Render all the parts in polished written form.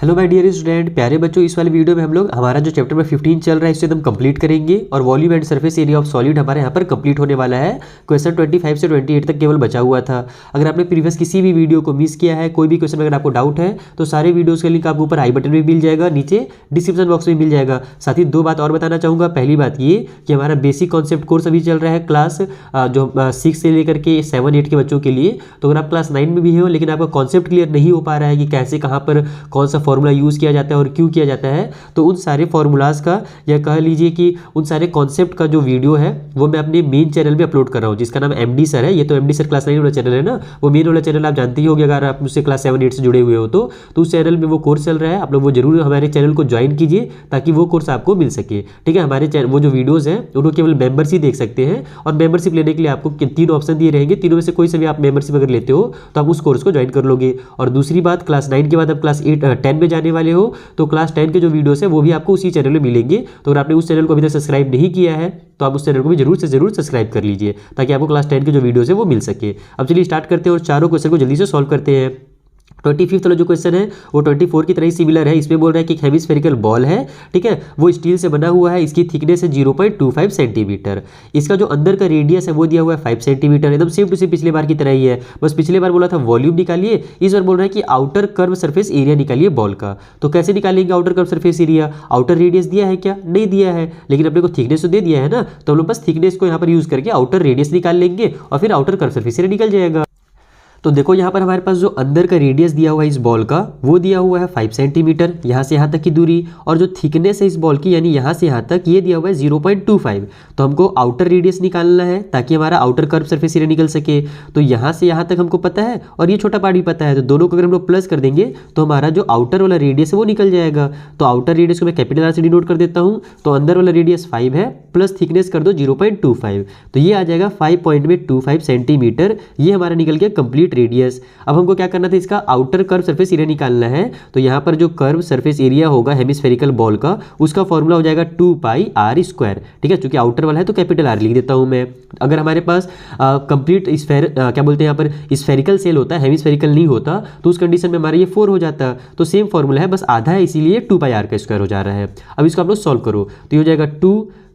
Hello my dear student, प्यारे बच्चों, इस वाले वीडियो में हम लोग हमारा जो चैप्टर में 15 चल रहा है इसे एकदम कंप्लीट करेंगे और volume and surface area of solid हमारे यहाँ पर कंप्लीट होने वाला है। क्वेश्चन 25 से 28 तक केवल बचा हुआ था। अगर आपने प्रीवियस किसी भी वीडियो को मिस किया है, कोई भी क्वेश्चन अगर आपको डाउट है तो सारे वीडियोज़ का लिंक आपको ऊपर आई बटन में मिल जाएगा, नीचे डिस्क्रिप्शन बॉक्स में मिल जाएगा। साथ ही दो बात और बताना चाहूँगा। पहली बात ये कि हमारा बेसिक कॉन्सेप्ट कोर्स अभी चल रहा है क्लास जो 6 से लेकर के 7-8 के बच्चों के लिए। तो अगर आप क्लास 9 में भी हो लेकिन आपका कॉन्सेप्ट क्लियर नहीं हो पा रहा है कि कैसे कहाँ पर कौन सा फॉर्मूला यूज़ किया जाता है और क्यों किया जाता है, तो उन सारे फॉर्मूलाज का या कह लीजिए कि उन सारे कॉन्सेप्ट का जो वीडियो है वो मैं अपने मेन चैनल में अपलोड कर रहा हूँ, जिसका नाम एमडी सर है। ये तो एमडी सर क्लास 9 वाला चैनल है ना, वो मेन वाला चैनल आप जानते ही होंगे अगर आप मुझसे क्लास 7-8 से जुड़े हुए हो तो उस चैनल में वो कोर्स चल रहा है। आप लोग वो जरूर हमारे चैनल को ज्वाइन कीजिए ताकि वो कोर्स आपको मिल सके। ठीक है, हमारे वो जो वीडियोज़ हैं उनको केवल मेंबर्स ही देख सकते हैं और मेंबरशिप लेने के लिए आपको 3 ऑप्शन दिए रहेंगे। तीनों में से कोई से भी आप मेंबरशिप अगर लेते हो तो आप उस कोर्स को ज्वाइन कर लोगे। और दूसरी बात, क्लास 9 के बाद आप क्लास 10 में जाने वाले हो तो क्लास 10 के जो वीडियोस है वो भी आपको उसी चैनल में मिलेंगे। तो अगर आपने उस चैनल को अभी तक सब्सक्राइब नहीं किया है तो आप उस चैनल को भी जरूर से जरूर सब्सक्राइब कर लीजिए ताकि आपको क्लास 10 के जो वीडियोस है वो मिल सके। अब चलिए स्टार्ट करते हैं और चारों क्वेश्चन को जल्दी से सॉल्व करते हैं। 25th वाला जो क्वेश्चन है वो 24 की तरह ही सिमिलर है। इसमें बोल रहा है कि एक हेमिस्फेरिकल बॉल है, ठीक है, वो स्टील से बना हुआ है, इसकी थिकनेस है 0.25 सेंटीमीटर। इसका जो अंदर का रेडियस है वो दिया हुआ है 5 सेंटीमीटर। एकदम सेम टू सेम पिछले बार की तरह ही है, बस पिछले बार बोला था वॉल्यूम निकालिए, इस बार बोल रहा है कि आउटर कर्व सरफेस एरिया निकालिए बॉल का। तो कैसे निकालेंगे outer curve surface area? Outer radius दिया है क्या? नहीं दिया है, लेकिन अपने को थिकनेस तो दे दिया है ना, तो हम लोग बस थिकनेस को यहाँ पर यूज करके आउटर रेडियस निकाल लेंगे और फिर आउटर कर्व सरफेस एरिया निकल जाएगा। तो देखो यहाँ पर हमारे पास जो अंदर का रेडियस दिया हुआ है इस बॉल का वो दिया हुआ है 5 सेंटीमीटर, यहाँ से यहाँ तक की दूरी, और जो थिकनेस है इस बॉल की यानी यहाँ से यहाँ तक ये दिया हुआ है 0.25। तो हमको आउटर रेडियस निकालना है ताकि हमारा आउटर कर्व सरफेस एरिया निकल सके। तो यहाँ से यहाँ तक हमको पता है और ये छोटा पार्ट भी पता है, तो दोनों को अगर हम लोग प्लस कर देंगे तो हमारा जो आउटर वाला रेडियस है वो निकल जाएगा। तो आउटर रेडियस को मैं कैपिटल आर से डिनोट कर देता हूँ। तो अंदर वाला रेडियस 5 है, प्लस थिकनेस कर दो 0.25, तो ये आ जाएगा 5.25 सेंटीमीटर। ये हमारा निकल गया कंप्लीट रेडियस। अब हमको क्या करना था, इसका आउटर कर्व सरफेस एरिया निकालना है। तो यहाँ पर जो कर्व सरफेस एरिया होगा हेमिस्फेरिकल बॉल का उसका फॉर्मूला हो जाएगा 2πr²। ठीक है, चूंकि आउटर वाला है तो कैपिटल आर लिख देता हूँ मैं। अगर हमारे पास कंप्लीट क्या बोलते हैं यहाँ पर स्फेरिकल सेल होता है, हेमिस्फेरिकल नहीं होता, तो उस कंडीशन में हमारा ये 4 हो जाता। तो सेम फॉर्मूला है, बस आधा है इसीलिए 2πr² हो जा रहा है। अब इसको आप लोग सॉल्व करो तो ये हो जाएगा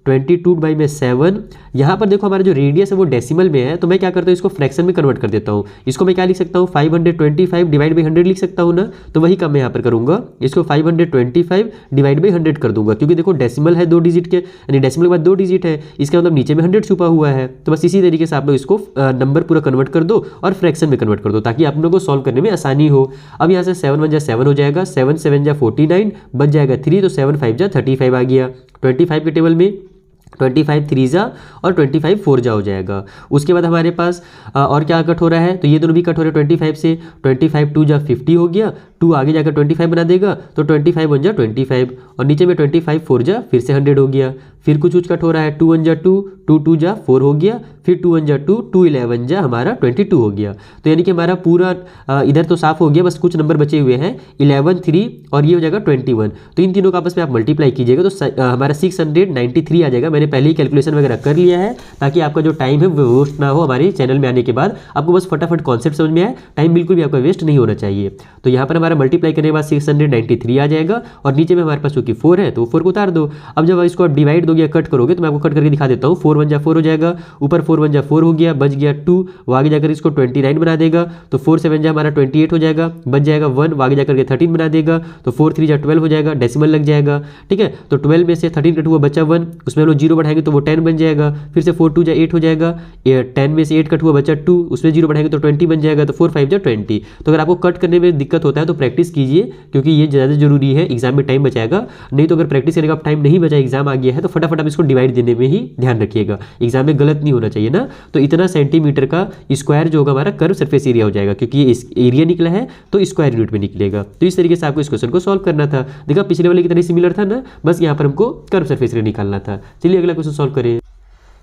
22/7। यहाँ पर देखो हमारा जो रेडियस है वो डेसिमल में है, तो मैं क्या करता हूँ इसको फ्रैक्शन में कन्वर्ट कर देता हूँ। इसको मैं क्या लिख सकता हूँ, 525 डिवाइड बाई 100 लिख सकता हूँ ना, तो वही काम मैं यहाँ पर करूँगा। इसको 525 डिवाइड बाई 100 कर दूंगा, क्योंकि देखो डेसिमल है 2 डिजिट के, यानी डेसिमल के बाद 2 डिजिट है, इसका मतलब नीचे में 100 छुपा हुआ है। तो बस इसी तरीके से आप लोग इसको नंबर पूरा कन्वर्ट कर दो और फ्रैक्शन में कन्वर्ट कर दो ताकि आप लोगों को सॉल्व करने में आसानी हो। अब यहाँ से 7 1 7 हो जाएगा, 7 7 49, बच जाएगा 3, तो 7 5 35 आ गया। 25 के टेबल में 25 3 जा और 25 4 जा हो जाएगा। उसके बाद हमारे पास और क्या कट हो रहा है, तो ये दोनों भी कट हो रहे हैं 25 से। 25 2 जा 50 हो गया, 2 आगे जाकर 25 बना देगा, तो 25 1 जा 25 और नीचे में 25 4 जा फिर से 100 हो गया। फिर कुछ कट हो रहा है, 2 1 जा 2, 2 2 जा 4 हो गया, फिर 2 1 जा 2, 2 11 जा हमारा 22 हो गया। तो यानी कि हमारा पूरा इधर तो साफ हो गया, बस कुछ नंबर बचे हुए हैं 11 3 और ये हो जाएगा 21। तो इन तीनों का आपस में आप मल्टीप्लाई कीजिएगा तो हमारा 693 आ जाएगा। मैंने पहले ही कैलकुलेशन वगैरह कर लिया है ताकि आपका जो टाइम है वो वेस्ट ना हो। हमारे चैनल में आने के बाद आपको बस फटाफट कॉन्सेप्ट समझ में आए, टाइम बिल्कुल भी आपका वेस्ट नहीं होना चाहिए। तो यहाँ पर हमारा मल्टीप्लाई करने के बाद 693 आ जाएगा और नीचे में हमारे पास चूंकि 4 है तो 4 को उतार दो। अब जब इसको आप डिवाइड दोगे कट करोगे तो मैं आपको कट करके दिखा देता हूँ। 4 1 जा 4 हो जाएगा, ऊपर 4 1 जा 4 हो गया, बच गया 2, वो आगे जाकर इसको 29 बना देगा, तो 4 7 जा हमारा 28 हो जाएगा, बच जाएगा 1, वो आगे जाकर के 13 बना देगा, तो 4 3 जा 12 हो जाएगा, डेसिमल लग जाएगा। ठीक है, तो 12 में से 13 कट हुआ बचा 1, उसमें हम लोग 0 बढ़ाएंगे तो वो 10 बन जाएगा। फिर से 4 2 जा 8 हो जाएगा, 10 में से 8 कट हुआ बचा 2, उसमें 0 बढ़ाएंगे तो 20 बन जाएगा, तो 4 5 जा 20। तो अगर आपको कट करने में दिक्कत होता है तो प्रैक्टिस कीजिए, क्योंकि ये ज़्यादा जरूरी है, एग्जाम में टाइम बचाएगा। नहीं तो अगर प्रैक्टिस करने का टाइम नहीं बचा, एग्जाम आ गया है, तो फटाफट आप इसको डिवाइड देने में ही ध्यान रखिएगा, एग्जाम में गलत नहीं होना चाहिए ना। तो इतना सेंटीमीटर का स्क्वायर जो होगा हमारा कर्व सरफेस एरिया हो जाएगा, क्योंकि ये एरिया निकला है तो स्क्वायर यूनिट में निकलेगा। तो इस तरीके से आपको इस क्वेश्चन को सॉल्व करना था। देखा पिछले वाले की तरह सिमिलर था ना, बस यहाँ पर हमको कर्व सरफेस एरिया निकालना था। चलिए अगला क्वेश्चन सॉल्व करें।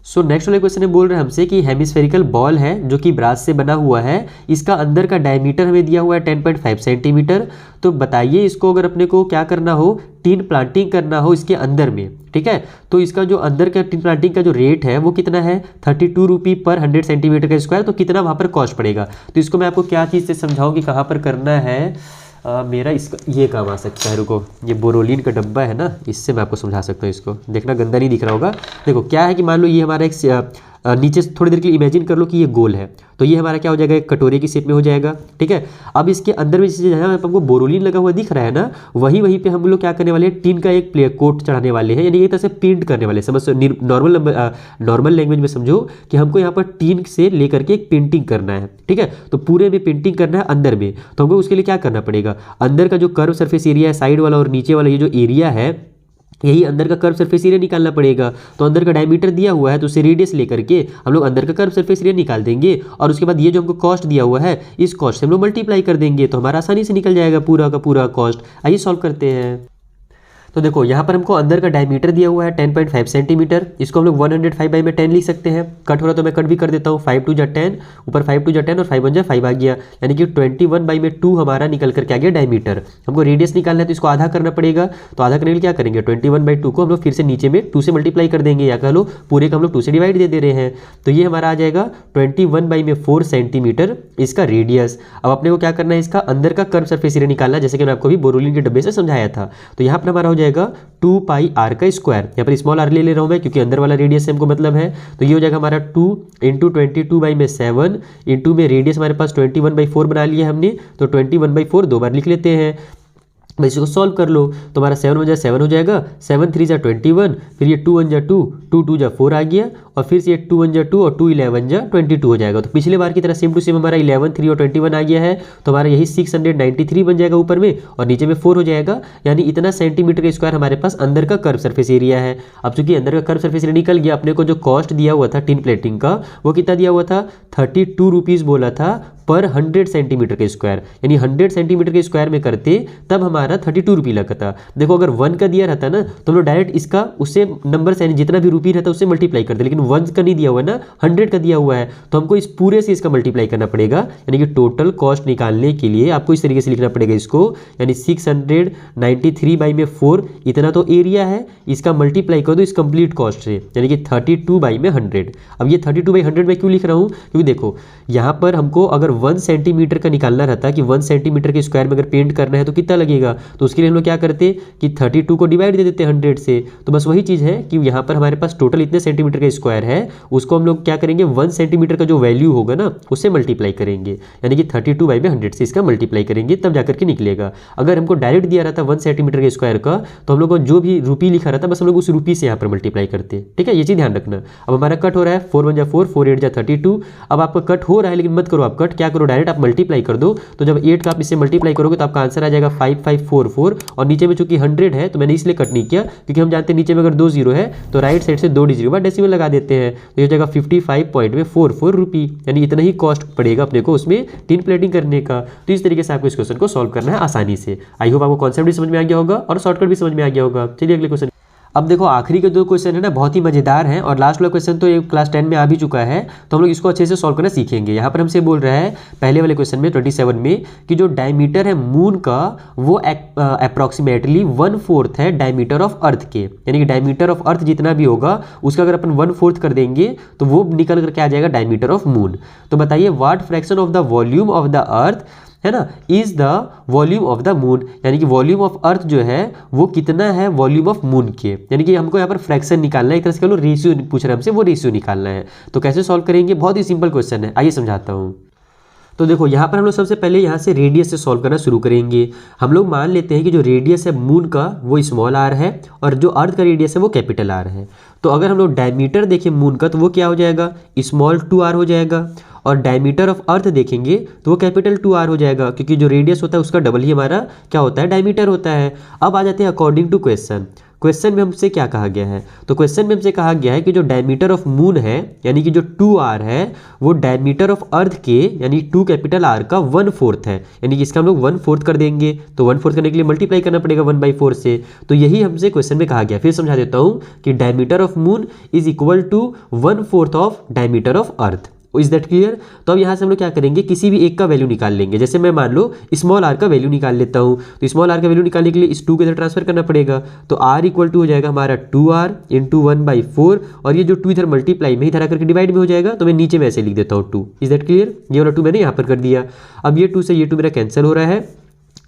सो नेक्स्ट वाले क्वेश्चन में बोल रहे हैं हमसे कि हेमिस्फेरिकल बॉल है जो कि ब्रास से बना हुआ है, इसका अंदर का डायमीटर हमें दिया हुआ है 10.5 सेंटीमीटर। तो बताइए इसको अगर अपने को क्या करना हो, टीन प्लांटिंग करना हो इसके अंदर में, ठीक है, तो इसका जो अंदर का टीन प्लांटिंग का जो रेट है वो कितना है 32 रुपये पर 100 सेंटीमीटर का स्क्वायर। तो कितना वहाँ पर कॉस्ट पड़ेगा, तो इसको मैं आपको क्या चीज़ से समझाऊँ कि कहाँ पर करना है। मेरा इसका ये काम आ सकता है, रुको, ये बोरोलिन का डब्बा है ना, इससे मैं आपको समझा सकता हूँ। इसको देखना गंदा नहीं दिख रहा होगा। देखो क्या है कि मान लो ये हमारा एक नीचे से थोड़ी देर के लिए इमेजिन कर लो कि ये गोल है, तो ये हमारा क्या हो जाएगा, एक कटोरे की शेप में हो जाएगा, ठीक है। अब इसके अंदर में जहाँ हमको बोरोलिन लगा हुआ दिख रहा है ना, वहीं पे हम लोग क्या करने वाले हैं, टीन का एक प्लेयर कोट चढ़ाने वाले हैं, यानी एक तरह से पेंट करने वाले हैं। समझ, नॉर्मल लैंग्वेज में समझो कि हमको यहाँ पर टीन से लेकर के एक पेंटिंग करना है, ठीक है। तो पूरे में पेंटिंग करना है अंदर में, तो हमको उसके लिए क्या करना पड़ेगा, अंदर का जो कर्व सरफेस एरिया है साइड वाला और नीचे वाला ये जो एरिया है, यही अंदर का कर्व सरफेस एरिया निकालना पड़ेगा। तो अंदर का डायमीटर दिया हुआ है, तो उसे रेडियस लेकर के हम लोग अंदर का कर्व सरफेस एरिया निकाल देंगे, और उसके बाद ये जो हमको कॉस्ट दिया हुआ है, इस कॉस्ट से हम लोग मल्टीप्लाई कर देंगे, तो हमारा आसानी से निकल जाएगा पूरा का पूरा कॉस्ट। आइए सॉल्व करते हैं। तो देखो यहाँ पर हमको अंदर का डायमीटर दिया हुआ है 10.5 सेंटीमीटर, इसको हम लोग 105/10 लिख सकते हैं। कट हो रहा तो मैं कट भी कर देता हूँ, 5 2 जा 10, ऊपर 5 2 जा 10 और 5 1 जा 5 आ गया, यानी कि 21/2 हमारा निकल करके आ गया डायमीटर। हमको रेडियस निकालना है तो इसको आधा करना पड़ेगा, तो आधा करने के लिए क्या करेंगे, 21/2 को हम लोग फिर से नीचे में 2 से मल्टीप्लाई कर देंगे, या कह लो पूरे का हम लोग 2 से डिवाइड दे रहे हैं, तो ये हमारा आ जाएगा 21/4 सेंटीमीटर इसका रेडियस। अब अपने को क्या करना है, इसका अंदर का कर्व सरफेस एरिया निकालना है, जैसे कि मैं आपको भी बोरोलिन के डब्बे से समझाया था। तो यहाँ पर हमारा हो जाएगा 2πr का स्क्वायर, यहाँ पर स्मॉल आर ले रहा हूँ मैं क्योंकि अंदर वाला रेडियस से हमको मतलब है। तो ये हो जाएगा हमारा 2 × 22/7 इंटू में रेडियस हमारे पास 21/4 बना लिया हमने, तो 21/4 दो बार लिख लेते हैं। बस इसको सॉल्व कर लो, तो हमारा 7 1 जा 7 हो जाएगा, 7 3 जा 21, फिर ये 2 1 जा 2, 2 2 जा 4 आ गया, और फिर से ये 2 1 जा 2 और 2 11 जा 22 हो जाएगा। तो पिछले बार की तरह सेम टू सेम हमारा 11 3 और 21 आ गया है, तो हमारा यही 693 बन जाएगा ऊपर में, और नीचे में 4 हो जाएगा, यानी इतना सेंटीमीटर का स्क्वायर हमारे पास अंदर का कर्व सरफेस एरिया है। अब चूंकि अंदर का कर्व सरफेस एरिया निकल गया, अपने को जो कॉस्ट दिया हुआ था टिन प्लेटिंग का वो कितना दिया हुआ था, 32 रुपीज़ बोला था पर 100 सेंटीमीटर के स्क्वायर, यानी 100 सेंटीमीटर के स्क्वायर में करते तब हमारा 32 रुपये लगता। देखो अगर 1 का दिया रहता ना तो हम लोग डायरेक्ट इसका उससे नंबर से यानी जितना भी रुपये रहता है उससे मल्टीप्लाई करते, लेकिन 1 का नहीं दिया हुआ है ना, 100 का दिया हुआ है, तो हमको इस पूरे से इसका मल्टीप्लाई करना पड़ेगा। यानी कि टोटल कॉस्ट निकालने के लिए आपको इस तरीके से लिखना पड़ेगा इसको, यानी 693/4 इतना तो एरिया है, इसका मल्टीप्लाई कर दो इस कंप्लीट कॉस्ट से, यानी कि 32/100। अब ये 32/100 में क्यों लिख रहा हूँ, क्योंकि देखो यहाँ पर हमको अगर 1 सेंटीमीटर का निकालना रहता है कि 1 सेंटीमीटर के स्क्वायर में अगर पेंट करना है तो कितना लगेगा, तो उसके लिए हम लोग क्या करते कि 32 को डिवाइड दे देते 100 से। तो बस वही चीज़ है कि यहाँ पर हमारे पास टोटल इतने सेंटीमीटर का स्क्वायर है, उसको हम लोग क्या करेंगे 1 सेंटीमीटर का जो वैल्यू होगा ना उससे मल्टीप्लाई करेंगे, यानी कि 32/100 से इसका मल्टीप्लाई करेंगे तब जाकर के निकलेगा। अगर हमको डायरेक्ट दिया रहता 1 सेंटीमीटर के स्क्वायर का तो हम लोग को जो भी रुपये लिखा रहता बस हम लोग उस रुपये से यहाँ पर मल्टीप्लाई करते, ठीक है, ये चीज़ ध्यान रखना। अब हमारा कट हो रहा है 4 1 जा 4, 4 8 जा 32। अब आपका कट हो रहा है लेकिन मत करो आप कट, क्या करो डायरेक्ट आप मल्टीप्लाई कर दो, तो जब 8 का आप इससे मल्टीप्लाई करोगे तो आपका आंसर आ जाएगा 5544, और नीचे में चूंकि 100 है तो मैंने इसलिए कट नहीं किया क्योंकि हम जानते हैं नीचे में अगर 2 जीरो है तो राइट साइड से 2 डिजिट के बाद डेसिमल लगा देते हैं, तो ये हो जाएगा 55.44 रुपये, यानी इतना ही कॉस्ट पड़ेगा अपने को उसमें टिन प्लेटिंग करने का। तो इस तरीके से आपको इस क्वेश्चन को सॉल्व करना है आसानी से। आई होप आपको कॉन्सेप्ट भी समझ में आ गया होगा और शॉर्टकट भी समझ में आ गया होगा। चलिए अगले क्वेश्चन। अब देखो आखिरी के 2 क्वेश्चन है ना बहुत ही मजेदार हैं, और लास्ट वाला क्वेश्चन तो ये क्लास 10 में आ भी चुका है, तो हम लोग इसको अच्छे से सॉल्व करना सीखेंगे। यहाँ पर हमसे बोल रहा है पहले वाले क्वेश्चन में 27 में कि जो डायमीटर है मून का वो अप्रॉक्सीमेटली 1/4 है डायमीटर ऑफ अर्थ के, यानी कि डायमीटर ऑफ अर्थ जितना भी होगा उसका अगर अपन 1/4 कर देंगे तो वो निकल करके आ जाएगा डायमीटर ऑफ मून। तो बताइए what fraction of the volume of the earth है ना is the volume of the moon, यानी कि वॉल्यूम ऑफ अर्थ जो है वो कितना है वॉल्यूम ऑफ मून के, यानी कि हमको यहाँ पर फ्रैक्शन निकालना है, एक तरह से कह लो रेशियो पूछ रहे हैं हमसे, वो रेशियो निकालना है। तो कैसे सॉल्व करेंगे, बहुत ही सिंपल क्वेश्चन है, आइए समझाता हूँ। तो देखो यहाँ पर हम लोग सबसे पहले यहाँ से रेडियस से सॉल्व करना शुरू करेंगे। हम लोग मान लेते हैं कि जो रेडियस है मून का वो स्मॉल आर है और जो अर्थ का रेडियस है वो कैपिटल आर है। तो अगर हम लोग डायमीटर देखें मून का तो वो क्या हो जाएगा, स्मॉल 2r हो जाएगा, और डायमीटर ऑफ अर्थ देखेंगे तो वो कैपिटल 2r हो जाएगा, क्योंकि जो रेडियस होता है उसका डबल ही हमारा क्या होता है डायमीटर होता है। अब आ जाते हैं अकॉर्डिंग टू क्वेश्चन। क्वेश्चन में हमसे क्या कहा गया है, तो क्वेश्चन में हमसे कहा गया है कि जो डायमीटर ऑफ मून है यानी कि जो 2r है वो डायमीटर ऑफ अर्थ के यानी 2 कैपिटल R का 1/4 है, यानी कि इसका हम लोग 1/4 कर देंगे, तो 1/4 करने के लिए मल्टीप्लाई करना पड़ेगा 1/4 से। तो यही हमसे क्वेश्चन में कहा गया। फिर समझा देता हूँ कि diameter of moon is equal to 1/4 of diameter of earth. Is that clear. तो अब यहाँ से हम लोग क्या करेंगे, किसी भी एक का वैल्यू निकाल लेंगे। जैसे मैं मान लो स्मॉल r का वैल्यू निकाल लेता हूँ, तो स्मॉल r का वैल्यू निकालने के लिए इस 2 के इधर ट्रांसफर करना पड़ेगा, तो r इक्वल टू हो जाएगा हमारा 2r इंटू 1/4, और ये जो 2 इधर मल्टीप्लाई में इधर आकर के डिवाइड में हो जाएगा, तो मैं नीचे में ऐसे लिख देता हूँ 2। Is that clear. ये वाला 2 मैंने यहाँ पर कर दिया। अब ये 2 से ये 2 मेरा कैंसिल हो रहा है,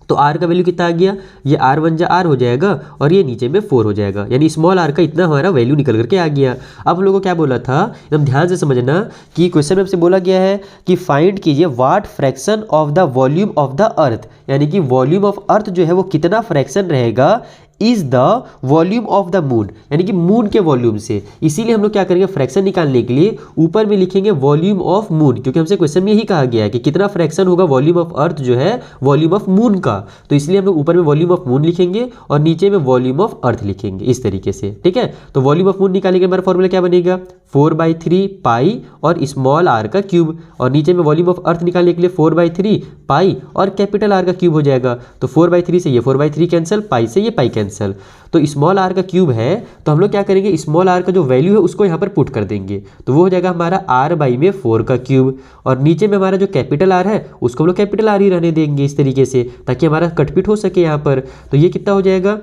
तो r का वैल्यू कितना आ गया, ये r वन जा r हो जाएगा और ये नीचे में 4 हो जाएगा, यानी स्मॉल r का इतना हमारा वैल्यू निकल करके आ गया। अब हम लोगों को क्या बोला था, एकदम ध्यान से समझना कि क्वेश्चन में हमसे बोला गया है कि फाइंड कीजिए what fraction of the volume of the earth, यानी कि वॉल्यूम ऑफ अर्थ जो है वो कितना फ्रैक्शन रहेगा is the volume of the moon, यानी कि मून के वॉल्यूम से। इसीलिए हम लोग क्या करेंगे, फ्रैक्शन निकालने के लिए ऊपर में लिखेंगे वॉल्यूम ऑफ मून, क्योंकि हमसे क्वेश्चन में यही कहा गया है कि कितना फ्रैक्शन होगा वॉल्यूम ऑफ अर्थ जो है वॉल्यूम ऑफ मून का। तो इसलिए हम लोग ऊपर में वॉल्यूम ऑफ मून लिखेंगे और नीचे में वॉल्यूम ऑफ अर्थ लिखेंगे इस तरीके से, ठीक है। तो वॉल्यूम ऑफ मून निकालने के हमारा फॉर्मूला क्या बनेगा, 4/3 पाई और स्मॉल r का क्यूब, और नीचे में वॉल्यूम ऑफ अर्थ निकालने के लिए 4/3 पाई और कैपिटल R का क्यूब हो जाएगा। तो 4/3 से ये 4/3 कैंसिल, पाई से ये पाई कैंसिल। तो स्मॉल r का क्यूब है, तो हम लोग क्या करेंगे, स्मॉल r का जो वैल्यू है उसको यहाँ पर पुट कर देंगे, तो वो हो जाएगा हमारा r/4 का क्यूब, और नीचे में हमारा जो कैपिटल R है उसको हम लोग कैपिटल R ही रहने देंगे इस तरीके से, ताकि हमारा कटपिट हो सके यहाँ पर। तो ये कितना हो जाएगा,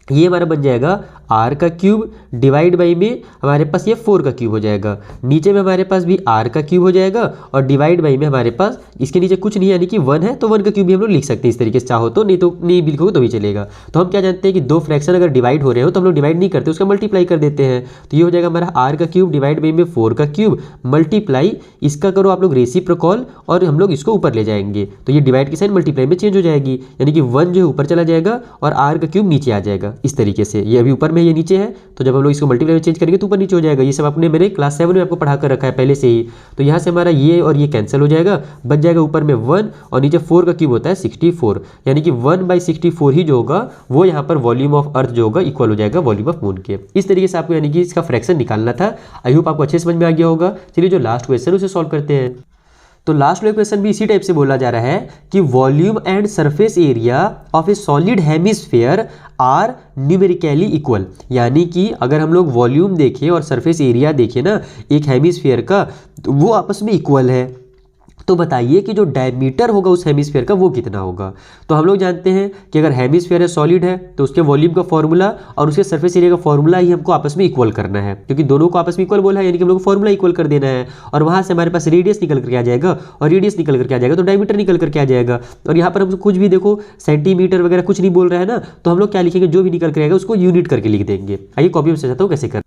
ये हमारा बन जाएगा r का क्यूब डिवाइड बाई में हमारे पास ये 4 का क्यूब हो जाएगा, नीचे में हमारे पास भी r का क्यूब हो जाएगा और डिवाइड बाई में हमारे पास इसके नीचे कुछ नहीं यानी कि 1 है, तो 1 का क्यूब भी हम लोग लिख सकते हैं इस तरीके से, चाहो तो नहीं भी लिखोगे तो भी चलेगा। तो हम क्या जानते हैं कि दो फ्रैक्शन अगर डिवाइड हो रहे हो तो हम लोग डिवाइड नहीं करते, उसका मल्टीप्लाई कर देते हैं। तो ये हो जाएगा हमारा r का क्यूब डिवाइड बाई में 4 का क्यूब मल्टीप्लाई, इसका करो आप लोग रेसिप्रोकल और हम लोग इसको ऊपर ले जाएंगे, तो ये डिवाइड की साइन मल्टीप्लाई में चेंज हो जाएगी, यानी कि 1 जो है ऊपर चला जाएगा और r का क्यूब नीचे आ जाएगा इस तरीके से। ये अभी ऊपर में ये नीचे है, तो जब हम लोग इसको मल्टीप्लाई में चेंज करेंगे तो ऊपर नीचे हो जाएगा। ये सब आपने मेरे क्लास 7 में आपको पढ़ा कर रखा है पहले से ही। तो यहाँ से हमारा ये और ये कैंसिल हो जाएगा, बच जाएगा ऊपर में 1 और नीचे 4 का क्यूब होता है 64, यानी कि 1/64 ही जो होगा वो यहाँ पर वॉल्यूम ऑफ अर्थ जो होगा इक्वल हो जाएगा वॉल्यूम ऑफ मून के। इस तरीके से आपको यानी कि इसका फ्रैक्शन निकालना था। आई होप आपको अच्छे समझ में आ गया होगा। चलिए जो लास्ट क्वेश्चन उसे सॉल्व करते हैं। तो लास्ट वाला क्वेश्चन भी इसी टाइप से बोला जा रहा है कि volume and surface area of a solid hemisphere are numerically equal, यानी कि अगर हम लोग वॉल्यूम देखें और सरफेस एरिया देखें ना एक हेमिस्फीयर का, तो वो आपस में इक्वल है। तो बताइए कि जो डायमीटर होगा उस हेमिस्फीयर का वो कितना होगा। तो हम लोग जानते हैं कि अगर हेमिस्फीयर है सॉलिड है तो उसके वॉल्यूम का फॉर्मूला और उसके सरफेस एरिया का फॉर्मूला ही हमको आपस में इक्वल करना है, क्योंकि दोनों को आपस में इक्वल बोला है, यानी कि हम लोग को फॉर्मूला इक्वल कर देना है। और वहाँ से हमारे पास रेडियस निकल करके आ जाएगा और रेडियस निकल करके आ जाएगा तो डायमीटर निकल करके आ जाएगा। और यहाँ पर हम कुछ भी देखो सेंटीमीटर वगैरह कुछ नहीं बोल रहा है ना, तो हम लोग क्या लिखेंगे, जो भी निकल कर आएगा उसको यूनिट करके लिख देंगे। आइए कॉपी में समझाता हूँ कैसे कर।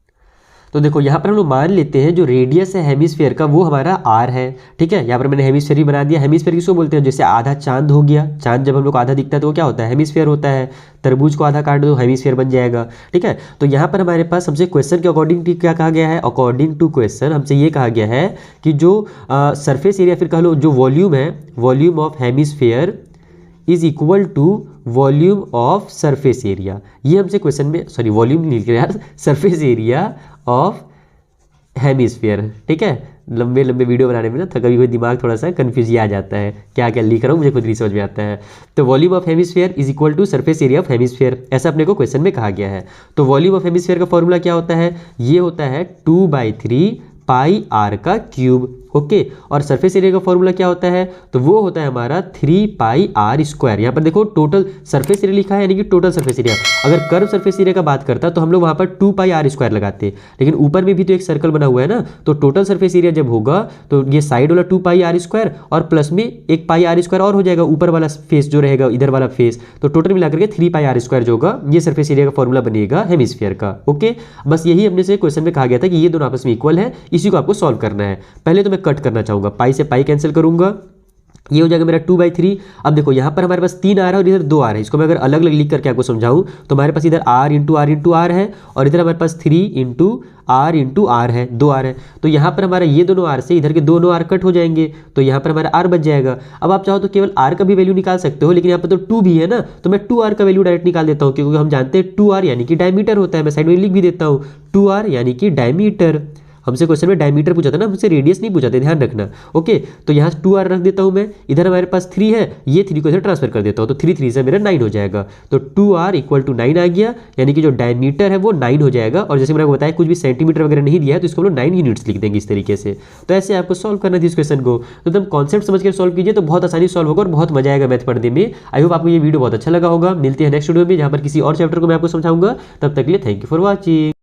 तो देखो यहाँ पर हम लोग मान लेते हैं जो रेडियस है हेमिस्फीयर का वो हमारा r है, ठीक है। यहाँ पर मैंने हेमिस्फीयर ही बना दिया। हेमिस्फीयर किसको बोलते हैं, जैसे आधा चांद हो गया, चांद जब हम लोग आधा दिखता है तो वो क्या होता है, हेमिस्फीयर होता है। तरबूज को आधा काट दो हेमिस्फीयर बन जाएगा, ठीक है। तो यहाँ पर हमारे पास हमसे क्वेश्चन के अकॉर्डिंग क्या कहा गया है, अकॉर्डिंग टू क्वेश्चन हमसे ये कहा गया है कि जो सरफेस एरिया फिर कह लो जो वॉल्यूम है, volume of hemisphere is equal to volume of surface area. ये हमसे क्वेश्चन में, सॉरी वॉल्यूम नहीं लिख रहे यार, सरफेस एरिया ऑफ हेमिस्फीयर, ठीक है। लंबे लंबे वीडियो बनाने में ना कभी कोई दिमाग थोड़ा सा कंफ्यूज आ जाता है, क्या क्या लिख रहा हूँ मुझे खुद नहीं समझ में आता है। तो volume of hemisphere is equal to surface area of hemisphere, ऐसा अपने को क्वेश्चन में कहा गया है। तो वॉल्यूम ऑफ हेमिस्फीयर का फॉर्मूला क्या होता है, ये होता है 2/3 पाई r का क्यूब, ओके। और सरफेस एरिया का फॉर्मूला क्या होता है, तो वो होता है हमारा 3 पाई r स्क्वायर। यहाँ पर देखो टोटल सरफेस एरिया लिखा है, यानी कि टोटल सरफेस एरिया। अगर कर्व सरफेस एरिया का बात करता तो हम लोग वहाँ पर 2 पाई r स्क्वायर लगाते, लेकिन ऊपर में भी तो एक सर्कल बना हुआ है ना, तो टोटल सरफेस एरिया जब होगा तो ये साइड वाला 2 पाई r स्क्वायर और प्लस में 1 पाई r स्क्वायर और हो जाएगा ऊपर वाला फेस जो रहेगा, इधर वाला फेस, तो टोटल मिला करके 3 पाई r स्क्वायर जो होगा ये सरफेस एरिया का फॉर्मूला बनेगा हेमिस्फीयर का, ओके। बस यही अपने से क्वेश्चन में कहा गया था कि ये दोनों आपस में इक्वल है, इसी को आपको सॉल्व करना है। पहले तो मैं कट करना चाहूँगा, पाई से पाई कैंसिल करूंगा, ये हो जाएगा मेरा 2/3। अब देखो यहाँ पर हमारे पास 3 r है और इधर 2 r है, इसको मैं अगर अलग अलग लिख करके आपको समझाऊं तो हमारे पास इधर r इंटू r है और इधर हमारे पास 3 इंटू r है, 2 r है। तो यहाँ पर हमारा ये दोनों r से इधर के दोनों r कट हो जाएंगे, तो यहाँ पर हमारा r बच जाएगा। अब आप चाहो तो केवल r का भी वैल्यू निकाल सकते हो, लेकिन यहाँ पर तो 2 भी है ना, तो मैं 2r का वैल्यू डायरेक्ट निकाल देता हूँ, क्योंकि हम जानते हैं 2r यानी कि डायमीटर होता है। मैं साइड में लिख भी देता हूँ 2r यानी कि डायमीटर। हमसे क्वेश्चन में डायमीटर पूछा था ना, हमसे रेडियस नहीं पूछा था, ध्यान रखना, ओके। तो यहाँ 2r रख देता हूँ मैं, इधर हमारे पास 3 है, ये 3 को इधर ट्रांसफर कर देता हूँ, तो 3 से मेरा 9 हो जाएगा। तो 2r इक्वल टू 9 आ गया, यानी कि जो डायमीटर है वो 9 हो जाएगा। और जैसे मैंने बताया कुछ भी सेंटीमीटर वगैरह नहीं दिया है तो इसको हम लोग 9 यूनिट्स लिख देंगे इस तरीके से। तो ऐसे आपको सॉल्व करना थी इस क्वेश्चन को, तो एकदम कॉन्सेप्ट समझ कर सॉल्व कीजिए तो बहुत आसानी सॉल्व होगा और बहुत मजा आएगा मैथ पढ़ने में। आई होप आपको ये वीडियो बहुत अच्छा लगा होगा। मिलते हैं नेक्स्ट वीडियो में जहाँ पर किसी और चैप्टर को मैं आपको समझाऊंगा। तब तक के लिए थैंक यू फॉर वॉचिंग।